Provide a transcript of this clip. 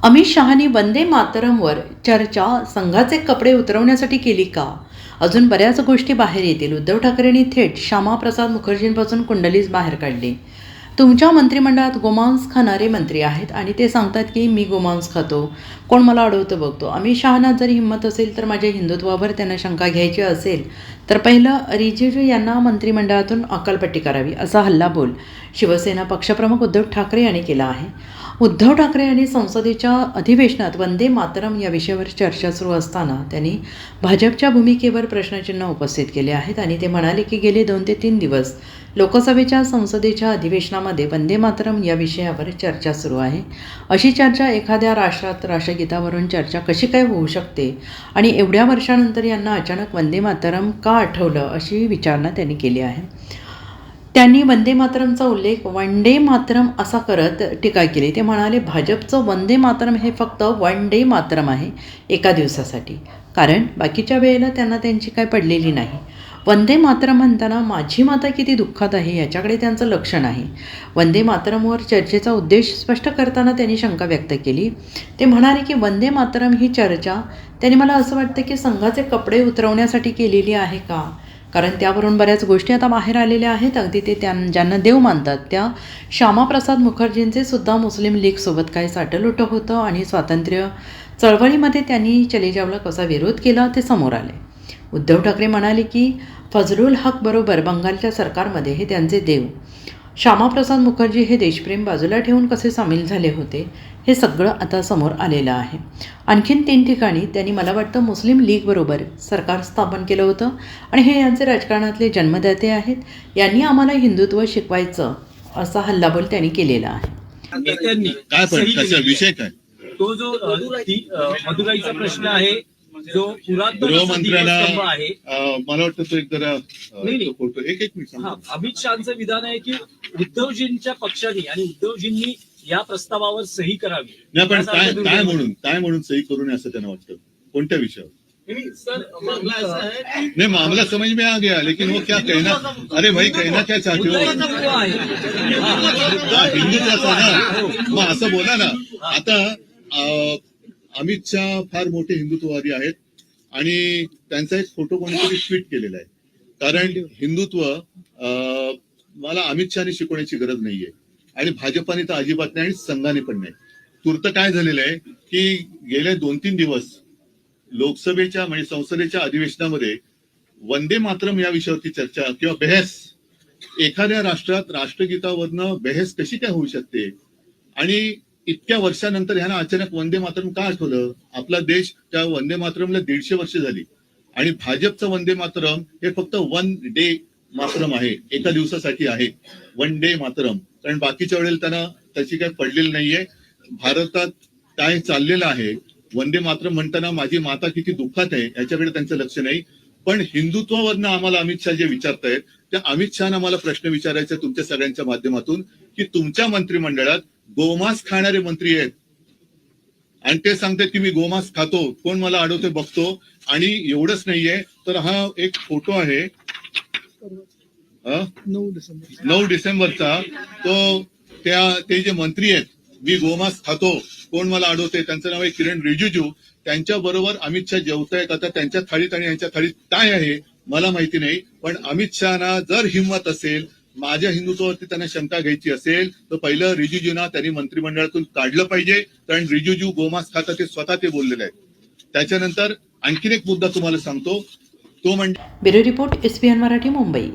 अमित शहानी वंदे मातरमवर चर्चा संघाचे कपडे उतरवण्यासाठी केली का? अजून बऱ्याच गोष्टी बाहेर येतील. उद्धव ठाकरेंनी थेट श्यामाप्रसाद मुखर्जींपासून कुंडलीच बाहेर काढली. तुमच्या मंत्रिमंडळात गोमांस खाणारे मंत्री आहेत आणि ते सांगतात की मी गोमांस खातो, कोण मला अडवतं बघतो. अमित शहांना जर हिंमत असेल तर माझ्या हिंदुत्वावर त्यांना शंका घ्यायची असेल तर पहिलं रिजिजू यांना मंत्रिमंडळातून अक्कलपट्टी करावी, असा हल्लाबोल शिवसेना पक्षप्रमुख उद्धव ठाकरे यांनी केला आहे. उद्धव ठाकरे यांनी संसदेच्या अधिवेशनात वंदे मातरम या विषयावर चर्चा सुरू असताना त्यांनी भाजपच्या भूमिकेवर प्रश्नचिन्ह उपस्थित केले आहेत आणि ते म्हणाले की गेले 2 ते 3 दिवस लोकसभेच्या संसदेच्या अधिवेशनामध्ये वंदे मातरम या विषयावर चर्चा सुरू आहे. अशी चर्चा एखाद्या राष्ट्रात राष्ट्रगीतावरून चर्चा कशी काय होऊ शकते आणि एवढ्या वर्षानंतर यांना अचानक वंदे मातरम का आठवलं, अशी विचारणा त्यांनी केली आहे. त्यांनी वंदे मातरमचा उल्लेख वंदे मातरम असा करत टीका केली. ते म्हणाले भाजपचं वंदे मातरम हे फक्त वन डे मातरम आहे, एका दिवसासाठी, कारण बाकीच्या वेळेला त्यांना त्यांची काय पडलेली नाही. वंदे मातरम म्हणताना माझी माता किती दुःखात आहे याच्याकडे त्यांचं लक्ष नाही. वंदे मातरमवर चर्चेचा उद्देश स्पष्ट करताना त्यांनी शंका व्यक्त केली. ते म्हणाले की वंदे मातरम ही चर्चा त्यांनी मला असं वाटतं की संघाचे कपडे उतरवण्यासाठी केलेली आहे का, कारण त्यावरून बऱ्याच गोष्टी आता बाहेर आलेल्या आहेत. अगदी ते ज्यांना देव मानतात त्या श्यामाप्रसाद मुखर्जींचे सुद्धा मुस्लिम लीगसोबत काय साटलोटं होतं आणि स्वातंत्र्य चळवळीमध्ये त्यांनी चलेजावला कसा विरोध केला ते समोर आले. उद्धव ठाकरे म्हणाले की फजलुल हक बरोबर बंगालच्या सरकारमध्ये हे त्यांचे देव श्यामाप्रसाद मुखर्जी हे देशप्रेम बाजूला ठेवून कसे सामील झाले होते हे सगळं आता समोर आलेलं आहे. आणखीन 3 ठिकाणी त्यांनी मला वाटतं मुस्लिम लीगबरोबर सरकार स्थापन केलं होतं आणि हे यांचे राजकारणातले जन्मदाते आहेत. यांनी आम्हाला हिंदुत्व शिकवायचं असा हल्लाबोल त्यांनी केलेला आहे. काय पण विषय काय तो जो मदुराईचा प्रश्न आहे, जो गृहमंत्र्यांना आहे, मला वाटतं तो एक जरा फोटो एक मिनिट. अमित शहाचं विधान आहे की उद्धवजींच्या पक्षाने आणि उद्धवजींनी या प्रस्तावावर सही करावी. नाही, पण काय म्हणून सही करू नये असं त्यांना वाटतं? कोणत्या विषयावर? नहीं, मामला समझ में आ गया, लेकिन वो क्या कहना, अरे भाई कहना क्या चाहते हो? हिंदुत्वाचा ना, मग असं बोला ना. आता अमित शहा फार मोठे हिंदुत्ववादी आहेत आणि त्यांचा एक फोटो कोणीतरी ट्विट केलेला आहे. कारण हिंदुत्व मला अमित शहाने शिकवण्याची गरज नाहीये आणि भाजपाने तर अजिबात नाही आणि संघाने पण नाही. तूर्त काय झालेलं आहे की गेले 2-3 दिवस लोकसभेच्या म्हणजे संसदेच्या अधिवेशनामध्ये वंदे मातरम या विषयावरती चर्चा किंवा बहस, एखाद्या राष्ट्रात राष्ट्रगीतावरनं बहस कशी काय होऊ शकते आणि इतक्या वर्षानंतर ह्यांना अचानक वंदे मातरम का आठवलं? आपला देश त्या वंदे मातरमला 150 वर्ष झाली आणि भाजपचं वंदे मातरम हे फक्त वन डे मातरम आहे, एका दिवसासाठी आहे वन डे मातरम. कारण बाकीच्या वेळेला त्यांना त्याची काही पडलेली नाहीये. भारतात काय चाललेलं आहे, वंदे मातरम म्हणताना माझी माता किती दुःखात आहे याच्याकडे त्यांचं लक्ष नाही. पण हिंदुत्वावरनं आम्हाला अमित शहा जे विचारतायत त्या अमित शहाना मला प्रश्न विचारायचा तुमच्या सगळ्यांच्या माध्यमातून की तुमच्या मंत्रिमंडळात गोमांस खाणारे मंत्री आहेत आणि ते सांगतात की मी गोमांस खातो, कोण मला अडवते बघतो. आणि एवढंच नाहीये तर हा एक फोटो आहे 9 डिसेंबरचा, तो ते जे मंत्री आहेत, मी गोमांस खातो, कोण मला अडवते, त्यांचं नाव आहे किरण रिजिजू. त्यांच्या बरोबर अमित शहा जेवतायत. आता त्यांच्या थाळीत आणि यांच्या थाळीत काय आहे मला माहिती नाही, पण अमित शहाना जर हिंमत असेल, माझ्या हिंदुत्वावरती त्यांना शंका घ्यायची असेल तर पहिलं रिजिजूंना त्यांनी मंत्रिमंडळातून काढलं पाहिजे, कारण रिजिजू गोमांस खातात ते स्वतः ते बोललेले आहेत. त्याच्यानंतर आणखीन एक मुद्दा तुम्हाला सांगतो, तो म्हणजे bureau report, SBN Marathi, Mumbai.